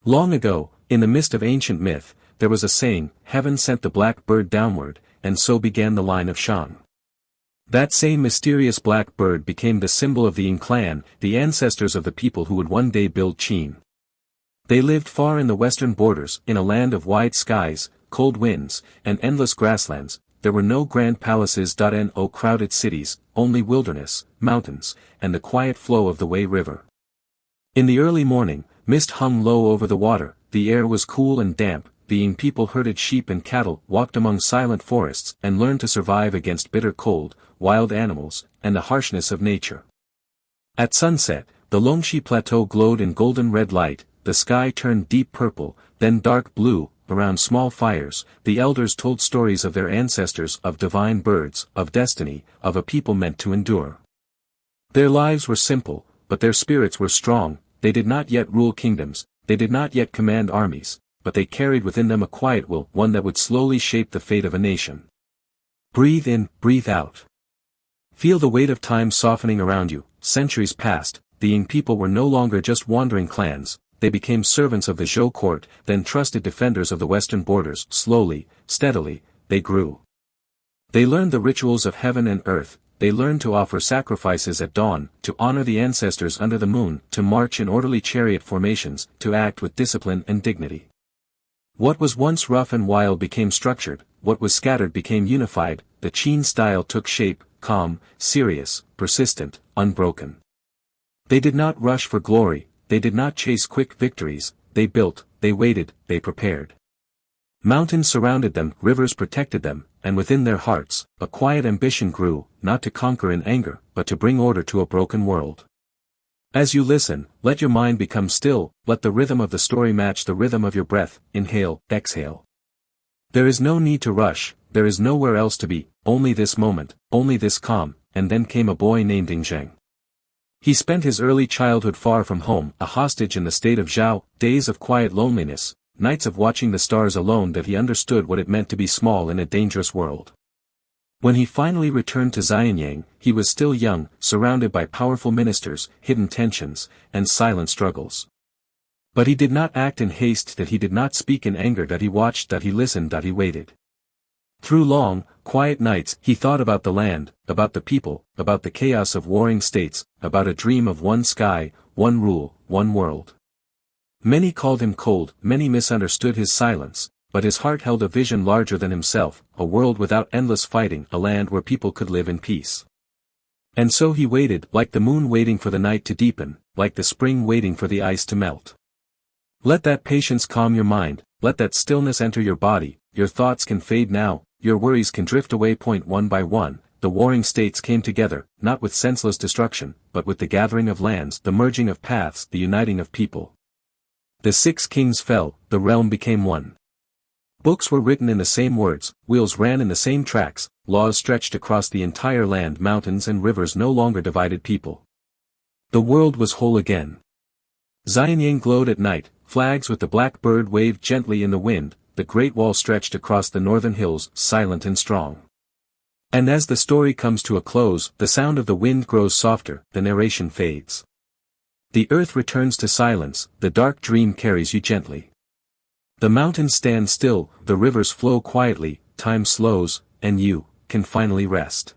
Long ago, in the midst of ancient myth, there was a saying, heaven sent the black bird downward, and so began the line of Shang. That same mysterious black bird became the symbol of the Yin clan, the ancestors of the people who would one day build Qin. They lived far in the western borders, in a land of wide skies, cold winds, and endless grasslands. There were no grand palaces. No crowded cities, only wilderness, mountains, and the quiet flow of the Wei River. In the early morning, mist hung low over the water, the air was cool and damp, the Yin people herded sheep and cattle, walked among silent forests, and learned to survive against bitter cold, wild animals, and the harshness of nature. At sunset, the Longxi Plateau glowed in golden red light, the sky turned deep purple, then dark blue. Around small fires, the elders told stories of their ancestors, of divine birds, of destiny, of a people meant to endure. Their lives were simple, but their spirits were strong. They did not yet rule kingdoms, they did not yet command armies, but they carried within them a quiet will, one that would slowly shape the fate of a nation. Breathe in, breathe out. Feel the weight of time softening around you. Centuries passed, the Yin people were no longer just wandering clans. They became servants of the Zhou court, then trusted defenders of the western borders. Slowly, steadily, they grew. They learned the rituals of heaven and earth, they learned to offer sacrifices at dawn, to honor the ancestors under the moon, to march in orderly chariot formations, to act with discipline and dignity. What was once rough and wild became structured, what was scattered became unified. The Qin style took shape, calm, serious, persistent, unbroken. They did not rush for glory. They did not chase quick victories, they built, they waited, they prepared. Mountains surrounded them, rivers protected them, and within their hearts, a quiet ambition grew, not to conquer in anger, but to bring order to a broken world. As you listen, let your mind become still, let the rhythm of the story match the rhythm of your breath. Inhale, exhale. There is no need to rush, there is nowhere else to be, only this moment, only this calm. And then came a boy named Yin Zheng. He spent his early childhood far from home, a hostage in the state of Zhao, days of quiet loneliness, nights of watching the stars alone, that he understood what it meant to be small in a dangerous world. When he finally returned to Xianyang, he was still young, surrounded by powerful ministers, hidden tensions, and silent struggles. But he did not act in haste, that he did not speak in anger, that he watched, that he listened, that he waited. Through long, quiet nights, he thought about the land, about the people, about the chaos of warring states, about a dream of one sky, one rule, one world. Many called him cold, many misunderstood his silence, but his heart held a vision larger than himself, a world without endless fighting, a land where people could live in peace. And so he waited, like the moon waiting for the night to deepen, like the spring waiting for the ice to melt. Let that patience calm your mind, let that stillness enter your body. Your thoughts can fade now, your worries can drift away. One by one, the warring states came together, not with senseless destruction, but with the gathering of lands, the merging of paths, the uniting of people. The 6 kings fell, the realm became one. Books were written in the same words, wheels ran in the same tracks, laws stretched across the entire land, mountains and rivers no longer divided people. The world was whole again. Xianyang glowed at night, flags with the black bird waved gently in the wind. The Great Wall stretched across the northern hills, silent and strong. And as the story comes to a close, the sound of the wind grows softer, the narration fades. The earth returns to silence, the dark dream carries you gently. The mountains stand still, the rivers flow quietly, time slows, and you can finally rest.